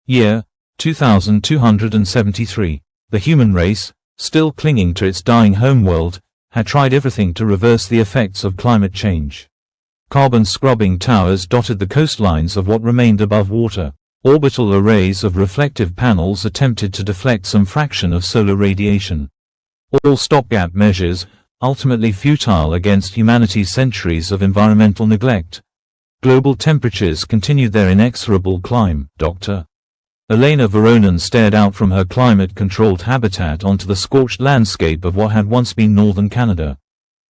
Year 2273. The human race, still clinging to its dying homeworld, had tried everything to reverse the effects of climate change. Carbon-scrubbing towers dotted the coastlines of what remained above water. Orbital arrays of reflective panels attempted to deflect some fraction of solar radiation. All stopgap measures, ultimately futile against humanity's centuries of environmental neglect. Global temperatures continued their inexorable climb. Dr. Elena Voronin stared out from her climate-controlled habitat onto the scorched landscape of what had once been northern Canada.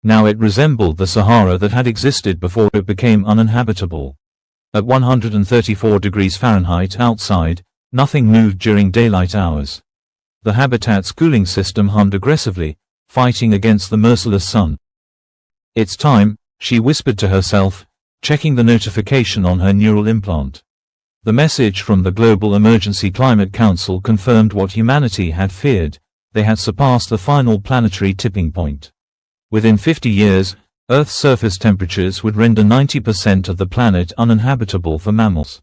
Now it resembled the Sahara that had existed before it became uninhabitable. At 134 degrees Fahrenheit outside, nothing moved during daylight hours. The habitat's cooling system hummed aggressively, fighting against the merciless sun. "It's time," she whispered to herself, checking the notification on her neural implant. The message from the Global Emergency Climate Council confirmed what humanity had feared: they had surpassed the final planetary tipping point. Within 50 years, Earth's surface temperatures would render 90% of the planet uninhabitable for mammals.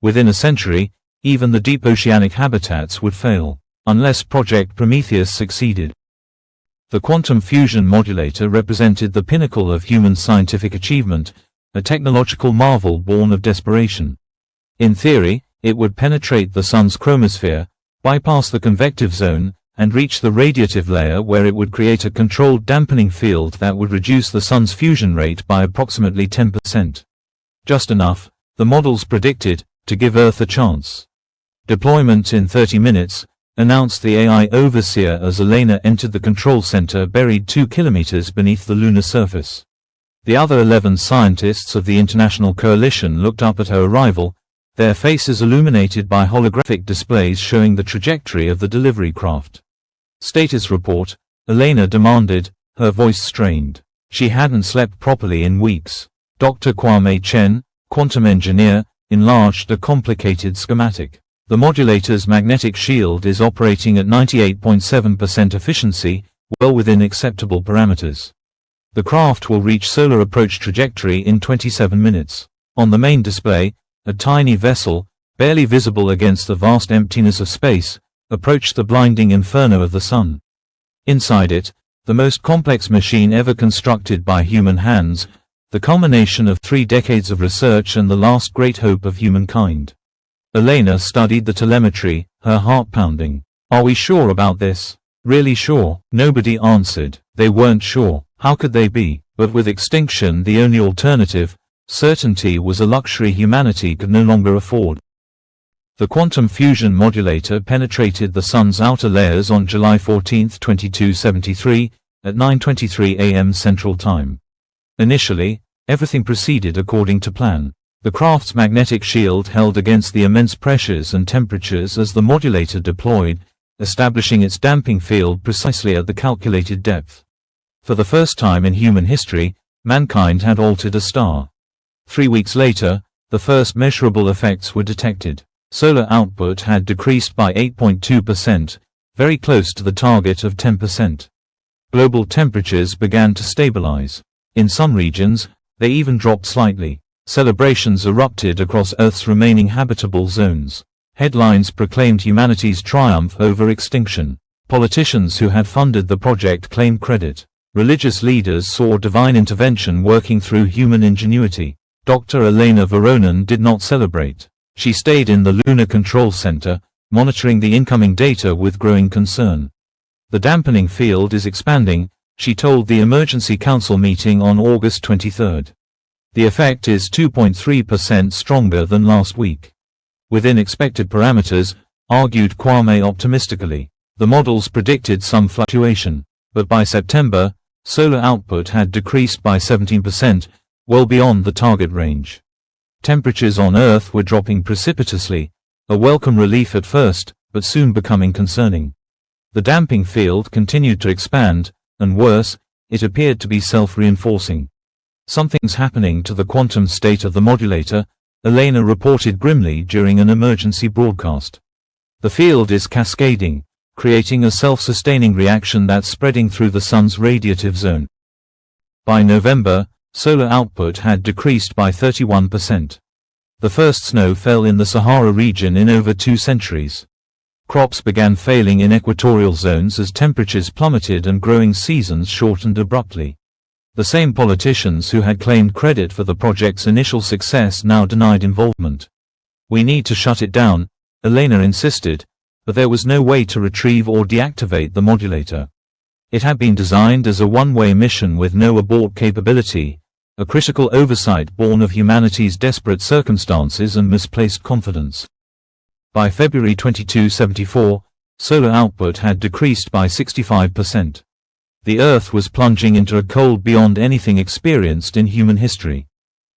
Within a century, even the deep oceanic habitats would fail, unless Project Prometheus succeeded. The quantum fusion modulator represented the pinnacle of human scientific achievement, a technological marvel born of desperation. In theory, it would penetrate the sun's chromosphere, bypass the convective zone, and reach the radiative layer where it would create a controlled dampening field that would reduce the sun's fusion rate by approximately 10%. Just enough, the models predicted, to give Earth a chance. Deployment in 30 minutes, announced the AI overseer as Elena entered the control center buried 2 kilometers beneath the lunar surface. The other 11 scientists of the International Coalition looked up at her arrival, their faces illuminated by holographic displays showing the trajectory of the delivery craft. "Status report," Elena demanded, her voice strained. She hadn't slept properly in weeks. Dr. Kwame Chen, quantum engineer, enlarged a complicated schematic. The modulator's magnetic shield is operating at 98.7% efficiency, well within acceptable parameters. The craft will reach solar approach trajectory in 27 minutes. On the main display, a tiny vessel, barely visible against the vast emptiness of space, approached the blinding inferno of the sun. Inside it, the most complex machine ever constructed by human hands, the culmination of 3 decades of research and the last great hope of humankind. Elena studied the telemetry, her heart pounding. "Are we sure about this? Really sure?" Nobody answered. They weren't sure. How could they be? But with extinction the only alternative, certainty was a luxury humanity could no longer afford. The quantum fusion modulator penetrated the sun's outer layers on July 14, 2273, at 9:23 a.m. Central Time. Initially, everything proceeded according to plan. The craft's magnetic shield held against the immense pressures and temperatures as the modulator deployed, establishing its damping field precisely at the calculated depth. For the first time in human history, mankind had altered a star. 3 weeks later, the first measurable effects were detected. Solar output had decreased by 8.2%, very close to the target of 10%. Global temperatures began to stabilize. In some regions, they even dropped slightly. Celebrations erupted across Earth's remaining habitable zones. Headlines proclaimed humanity's triumph over extinction. Politicians who had funded the project claimed credit. Religious leaders saw divine intervention working through human ingenuity. Dr. Elena Voronin did not celebrate. She stayed in the Lunar Control Center, monitoring the incoming data with growing concern. "The dampening field is expanding," she told the Emergency Council meeting on August 23. "The effect is 2.3% stronger than last week." "Within expected parameters," argued Kwame optimistically. The models predicted some fluctuation, but by September, solar output had decreased by 17%, well beyond the target range. Temperatures on Earth were dropping precipitously, a welcome relief at first, but soon becoming concerning. The damping field continued to expand, and worse, it appeared to be self-reinforcing. "Something's happening to the quantum state of the modulator," Elena reported grimly during an emergency broadcast. "The field is cascading, creating a self-sustaining reaction that's spreading through the sun's radiative zone." By November, solar output had decreased by 31%. The first snow fell in the Sahara region in over 2 centuries. Crops began failing in equatorial zones as temperatures plummeted and growing seasons shortened abruptly. The same politicians who had claimed credit for the project's initial success now denied involvement. "We need to shut it down," Elena insisted, but there was no way to retrieve or deactivate the modulator. It had been designed as a one-way mission with no abort capability, a critical oversight born of humanity's desperate circumstances and misplaced confidence. By February 2274, solar output had decreased by 65%. The Earth was plunging into a cold beyond anything experienced in human history.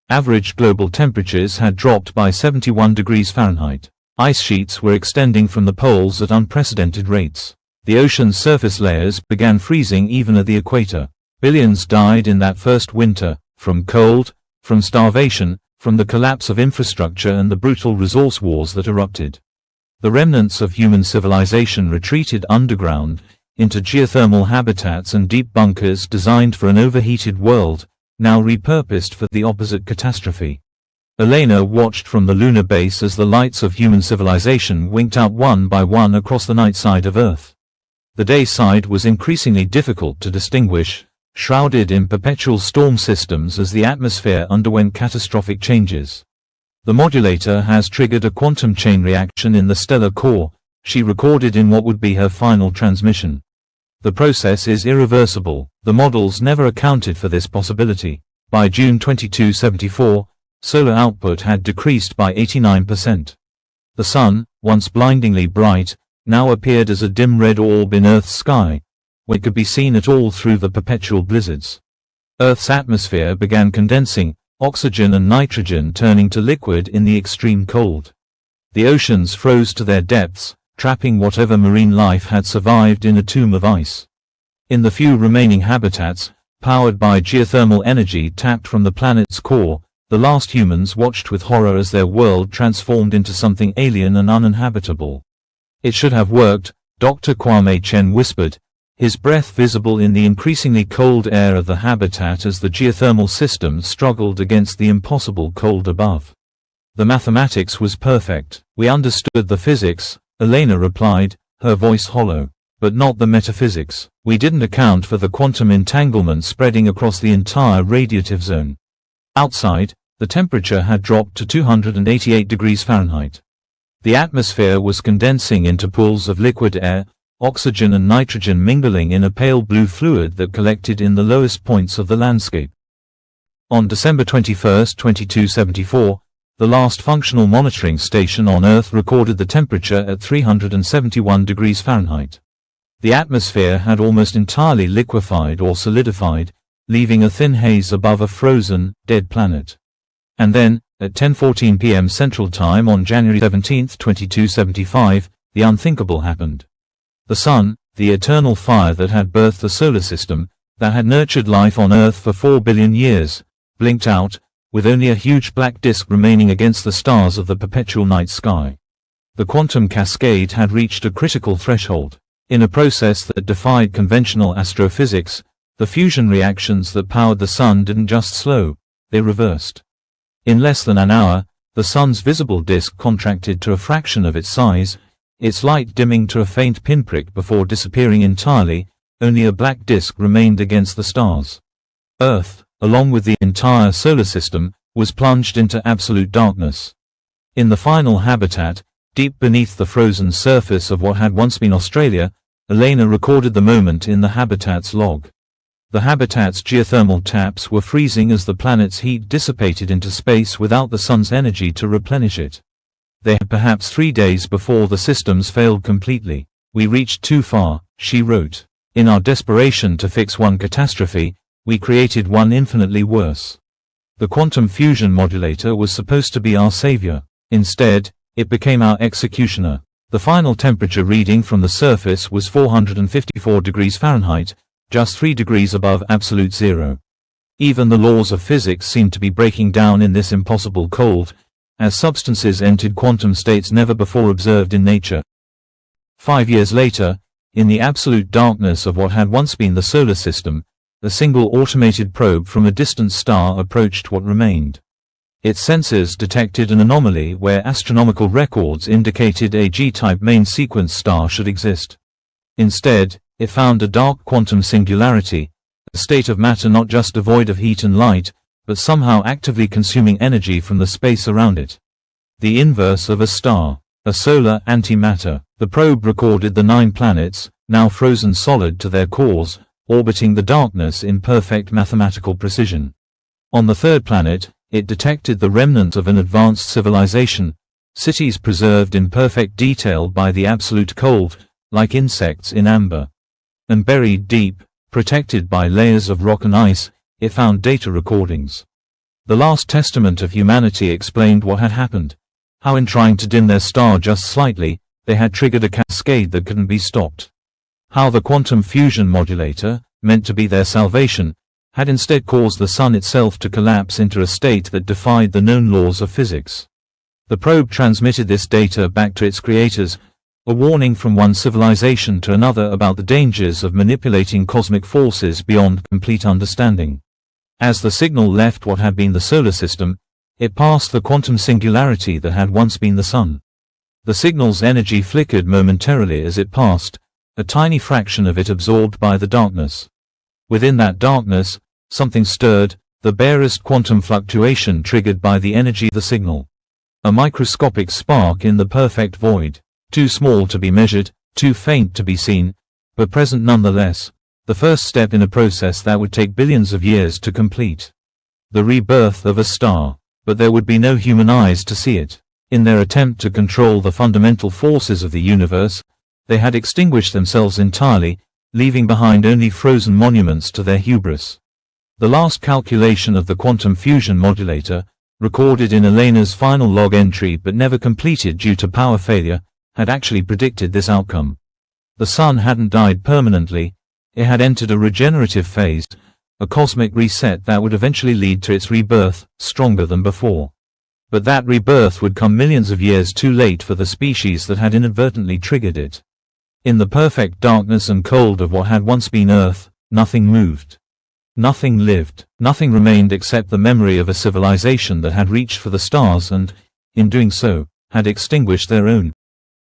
Average global temperatures had dropped by 71 degrees Fahrenheit. Ice sheets were extending from the poles at unprecedented rates. The ocean's surface layers began freezing even at the equator. Billions died in that first winter, from cold, from starvation, from the collapse of infrastructure and the brutal resource wars that erupted. The remnants of human civilization retreated underground, into geothermal habitats and deep bunkers designed for an overheated world, now repurposed for the opposite catastrophe. Elena watched from the lunar base as the lights of human civilization winked out one by one across the night side of Earth. The day side was increasingly difficult to distinguish, shrouded in perpetual storm systems as the atmosphere underwent catastrophic changes. "The modulator has triggered a quantum chain reaction in the stellar core," she recorded in what would be her final transmission. "The process is irreversible. The models never accounted for this possibility." By June 2274, solar output had decreased by 89%. The sun, once blindingly bright, now appeared as a dim red orb in Earth's sky, where it could be seen at all through the perpetual blizzards. Earth's atmosphere began condensing, oxygen and nitrogen turning to liquid in the extreme cold. The oceans froze to their depths, trapping whatever marine life had survived in a tomb of ice. In the few remaining habitats, powered by geothermal energy tapped from the planet's core, the last humans watched with horror as their world transformed into something alien and uninhabitable. "It should have worked," Dr. Kwame Chen whispered, his breath visible in the increasingly cold air of the habitat as the geothermal system struggled against the impossible cold above. "The mathematics was perfect. We understood the physics," Elena replied, her voice hollow. "But not the metaphysics. We didn't account for the quantum entanglement spreading across the entire radiative zone." Outside, the temperature had dropped to 288 degrees Fahrenheit. The atmosphere was condensing into pools of liquid air, oxygen and nitrogen mingling in a pale blue fluid that collected in the lowest points of the landscape. On December 21, 2274, the last functional monitoring station on Earth recorded the temperature at 371 degrees Fahrenheit. The atmosphere had almost entirely liquefied or solidified, leaving a thin haze above a frozen, dead planet. And then, at 10:14 p.m. Central Time on January 17, 2275, the unthinkable happened. The sun, the eternal fire that had birthed the solar system, that had nurtured life on Earth for 4 billion years, blinked out, with only a huge black disk remaining against the stars of the perpetual night sky. The quantum cascade had reached a critical threshold. In a process that defied conventional astrophysics, the fusion reactions that powered the sun didn't just slow, they reversed. In less than an hour, the sun's visible disk contracted to a fraction of its size, its light dimming to a faint pinprick before disappearing entirely. Only a black disk remained against the stars. Earth, along with the entire solar system, was plunged into absolute darkness. In the final habitat, deep beneath the frozen surface of what had once been Australia, Elena recorded the moment in the habitat's log. The habitat's geothermal taps were freezing as the planet's heat dissipated into space without the sun's energy to replenish it. They had perhaps 3 days before the systems failed completely. "We reached too far," she wrote. "In our desperation to fix one catastrophe, we created one infinitely worse." The quantum fusion modulator was supposed to be our savior. Instead, it became our executioner. The final temperature reading from the surface was 454 degrees Fahrenheit, just 3 degrees above absolute zero. Even the laws of physics seemed to be breaking down in this impossible cold, as substances entered quantum states never before observed in nature. 5 years later, in the absolute darkness of what had once been the solar system, a single automated probe from a distant star approached what remained. Its sensors detected an anomaly where astronomical records indicated a G-type main sequence star should exist. Instead, it found a dark quantum singularity, a state of matter not just devoid of heat and light, but somehow actively consuming energy from the space around it. The inverse of a star, a solar antimatter. The probe recorded the 9 planets, now frozen solid to their cores, orbiting the darkness in perfect mathematical precision. On the 3rd planet, it detected the remnant of an advanced civilization, cities preserved in perfect detail by the absolute cold, like insects in amber. And buried deep, protected by layers of rock and ice, it found data recordings. The last testament of humanity explained what had happened, how in trying to dim their star just slightly, they had triggered a cascade that couldn't be stopped. How the quantum fusion modulator, meant to be their salvation, had instead caused the sun itself to collapse into a state that defied the known laws of physics. The probe transmitted this data back to its creators, a warning from one civilization to another about the dangers of manipulating cosmic forces beyond complete understanding. As the signal left what had been the solar system, it passed the quantum singularity that had once been the sun. The signal's energy flickered momentarily as it passed, a tiny fraction of it absorbed by the darkness. Within that darkness, something stirred, the barest quantum fluctuation triggered by the energy of the signal. A microscopic spark in the perfect void, too small to be measured, too faint to be seen, but present nonetheless, the first step in a process that would take billions of years to complete. The rebirth of a star, but there would be no human eyes to see it. In their attempt to control the fundamental forces of the universe, they had extinguished themselves entirely, leaving behind only frozen monuments to their hubris. The last calculation of the quantum fusion modulator, recorded in Elena's final log entry but never completed due to power failure, had actually predicted this outcome. The sun hadn't died permanently, it had entered a regenerative phase, a cosmic reset that would eventually lead to its rebirth, stronger than before. But that rebirth would come millions of years too late for the species that had inadvertently triggered it. In the perfect darkness and cold of what had once been Earth, nothing moved. Nothing lived. Nothing remained except the memory of a civilization that had reached for the stars and, in doing so, had extinguished their own.